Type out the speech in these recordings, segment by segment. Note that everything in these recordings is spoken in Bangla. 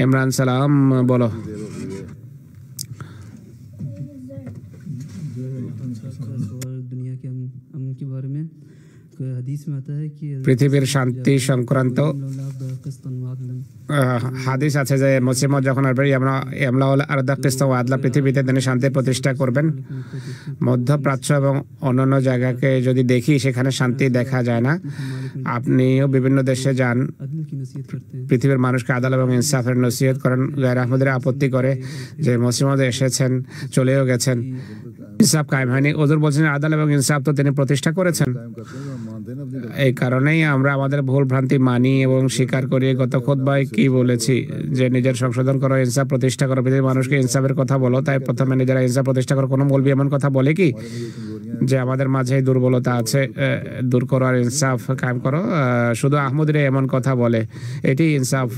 ইমরান সালাম বলো। পৃথিবীর শান্তি সংক্রান্ত হাদিস আছে যে মুসলিম যখন পৃথিবীতে তিনি শান্তি প্রতিষ্ঠা করবেন। মধ্যপ্রাচ্য এবং অন্যান্য জায়গাকে যদি দেখি সেখানে শান্তি দেখা যায় না। আপনিও বিভিন্ন দেশে যান, পৃথিবীর মানুষকে আদালত এবং ইনসাফের নসিহত করেন। গায়র আহমদের আপত্তি করে যে মুসলিমরা এসেছেন চলেও গেছেন, ইনসাফ কায়েম হয়নি। হুজুর বলছেন আদালত এবং ইনসাফ তো তিনি প্রতিষ্ঠা করেছেন। এই কারণেই আমরা আমাদের ভুল ভ্রান্তি মানি এবং স্বীকার করি। গত খুতবায় কি বলেছি যে নিজের সংশোধন করো, ইনসাফ প্রতিষ্ঠা করো, পৃথিবীর মানুষকে ইনসাফের কথা বলো। তাই প্রথমে নিজেরা ইনসাফ প্রতিষ্ঠা করো। কোনো মৌলবি এমন কথা বলে কি যে আমাদের মাঝে দুর্বলতা আছে, দূর করো আর ইনসাফ কায়েম করো? শুধু আহমদরে এমন কথা বলে। এটি ইনসাফ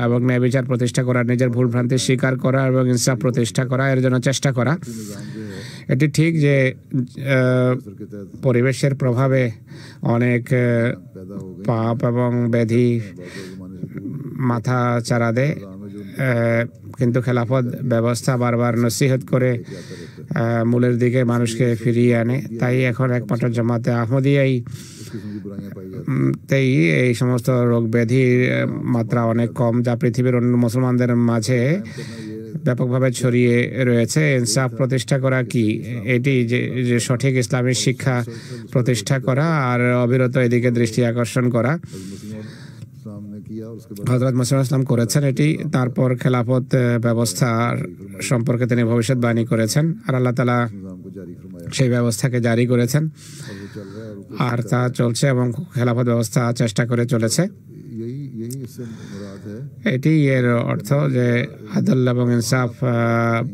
এবং ন্যায় বিচার প্রতিষ্ঠা করা, নিজের ভুল ভ্রান্তি স্বীকার করা এবং ইনসাফ প্রতিষ্ঠা করা, এর জন্য চেষ্টা করা। এটি ঠিক যে পরিবেশের প্রভাবে অনেক পাপ এবং ব্যাধি মাথা চারা দেয়, কিন্তু খেলাফত ব্যবস্থা বারবার নসিহত করে মূলের দিকে মানুষকে ফিরিয়ে আনে। তাই এখন একমাত্র জামাতে আহমদিয়াই তাই এই সমস্ত রোগ ব্যাধির মাত্রা অনেক কম, যা পৃথিবীর অন্য মুসলমানদের মাঝে ব্যাপকভাবে ছড়িয়ে রয়েছে। ইনসাফ প্রতিষ্ঠা করা কি? এটি যে সঠিক ইসলামী শিক্ষা প্রতিষ্ঠা করা আর অবিরত এদিকে দৃষ্টি আকর্ষণ করা। হযরত মুসলিম ইসলাম করেছেন এটি। তারপর খেলাফত ব্যবস্থার সম্পর্কে তিনি ভবিষ্যৎবাণী করেছেন আর আল্লাহ তাআলা সেই ব্যবস্থাকে জারি করেছেন আর তা চলছে এবং খেলাফত ব্যবস্থা চেষ্টা করে চলেছে। এটি এর অর্থ যে আদল এবং ইনসাফ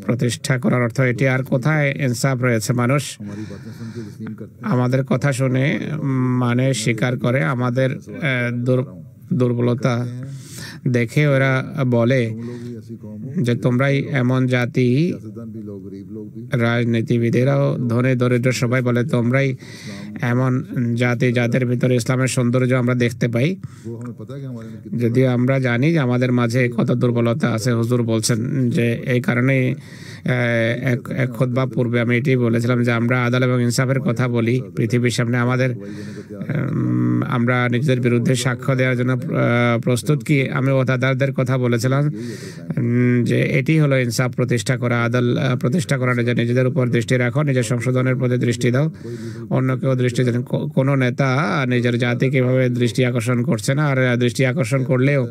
প্রতিষ্ঠা করার অর্থ এটি। আর কোথায় ইনসাফ রয়েছে? মানুষ আমাদের কথা শুনে মানে স্বীকার করে, আমাদের দুর্বলতা দেখে ওরা বলে যে তোমরাই এমন জাতি। রাজনীতিবিদেরাও ধনী দরিদ্র সবাই বলে তোমরাই এমন জাতি যাদের ভিতরে ইসলামের সৌন্দর্য আমরা দেখতে পাই, যদিও আমরা জানি যে আমাদের মাঝে কত দুর্বলতা আছে। হুজুর বলছেন যে এই কারণেই এক খুতবা পূর্বে আমি এটি বলেছিলাম যে আমরা আদালত এবং ইনসাফের কথা বলি পৃথিবীর সামনে। আমরা নিজেদের বিরুদ্ধে সাক্ষ্য দেওয়ার জন্য প্রস্তুত কি? আমি ওতাদারদের কথা বলেছিলাম যে এটি হলো ইনসাফ প্রতিষ্ঠা করা, আদাল প্রতিষ্ঠা করা। নিজেদের উপর দৃষ্টি রাখো, নিজের সংশোধনের প্রতি দৃষ্টি দাও, অন্যকেও দৃষ্টি দেন। কোনো নেতা নিজের জাতিকে এভাবে দৃষ্টি আকর্ষণ করছে না, আর দৃষ্টি আকর্ষণ করলেও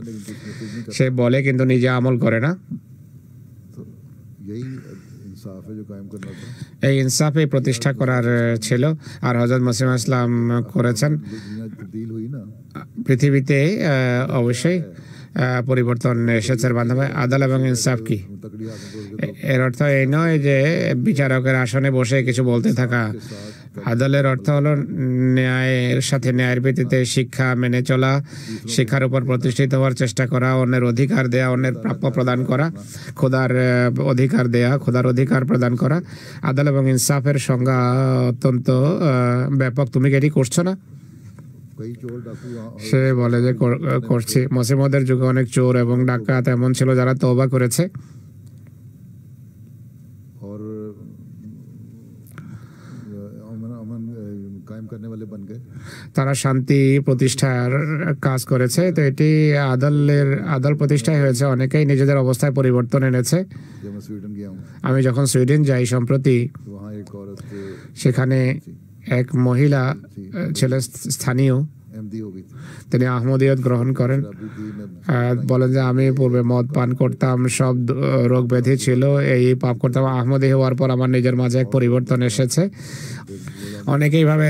সে বলে কিন্তু নিজে আমল করে না। এই ইনসাফে প্রতিষ্ঠা করার ছিল আর হযরত মুসলিম ইসলাম করেছেন। পৃথিবীতে অবশ্যই পরিবর্তন এসেছে বান্ধব। আদালত এবং ইনসাফ কি? এর অর্থ এই নয় যে বিচারকের আসনে বসে কিছু বলতে থাকা। আদালের অর্থ হলো ন্যায়ের সাথে ন্যায়ের ভিত্তিতে শিক্ষা মেনে চলা, শিক্ষার উপর প্রতিষ্ঠিত হওয়ার চেষ্টা করা, অন্যের অধিকার দেয়া, অন্যের প্রাপ্য প্রদান করা, খোদার অধিকার দেয়া, খোদার অধিকার প্রদান করা। আদালত এবং ইনসাফের সংজ্ঞা অত্যন্ত ব্যাপক। তুমি কি এটি করছো না? সে বলে যে করছি। মুসলিমদের যুগে অনেক চোর এবং ডাকাত এমন ছিল যারা তওবা করেছে তারা শান্তি প্রতিষ্ঠার কাজ করেছে। তো এটি আদাল প্রতিষ্ঠায় হয়েছে। অনেকেই নিজেদের অবস্থায় পরিবর্তন এনেছে। আমি যখন সুইডেন যাই সম্প্রতি, সেখানে এক মহিলা ছিলেন স্থানীয়, তিনি আহমদিয়ত গ্রহণ করেন। বলেন যে আমি পূর্বে মদ পান করতাম, সব রোগ ব্যাধি ছিল, এই পাপ করতাম। আহমদি হওয়ার পর আমার নিজের মাঝে এক পরিবর্তন এসেছে। অনেকে এইভাবে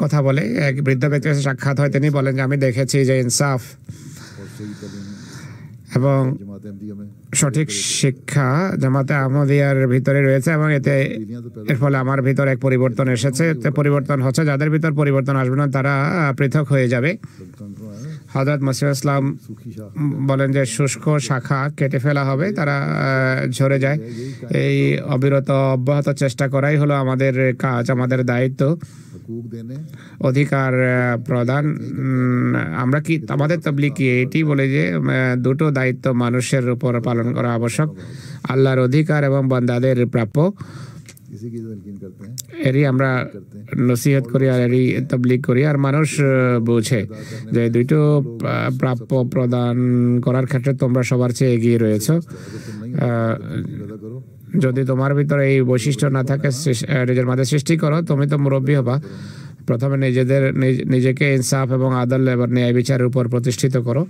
কথা বলে। এক বৃদ্ধ ব্যক্তির সাথে সাক্ষাৎ হয়, তিনি বলেন যে আমি দেখেছি যে ইনসাফ এবং সঠিক শিক্ষা জামাতে আহমদিয়ার ভিতরে রয়েছে এবং এর ফলে আমার ভিতর এক পরিবর্তন এসেছে। পরিবর্তন হচ্ছে, যাদের ভিতর পরিবর্তন আসবে না তারা পৃথক হয়ে যাবে। হযরত মসিহ ইসলাম বলেন যে শুষ্ক শাখা কেটে ফেলা হবে, তারা ঝরে যায়। এই অবিরত অব্যাহত চেষ্টা করাই হলো আমাদের কাজ, আমাদের দায়িত্ব। অধিকার প্রদান, আমরা কি আমাদের তাবলীগ কি এটি বলে যে দুটো দায়িত্ব মানুষের উপর পালন করা আবশ্যক, আল্লাহর অধিকার এবং বান্দাদের প্রাপ্য। এরই আমরা নসিহত করি আর এরই তাবলীগ করি, আর মানুষ বুঝে যে দুটো প্রাপ্য প্রদান করার ক্ষেত্রে তোমরা সবার চেয়ে এগিয়ে রয়েছ। যদি তোমার ভিতরে এই বৈশিষ্ট্য না থাকে, নিজের মাঝে সৃষ্টি করো। তুমি তো মুরব্বী হবা, প্রথমে নিজেকে ইনসাফ এবং আদল এবং ন্যায় বিচারের উপর প্রতিষ্ঠিত করো।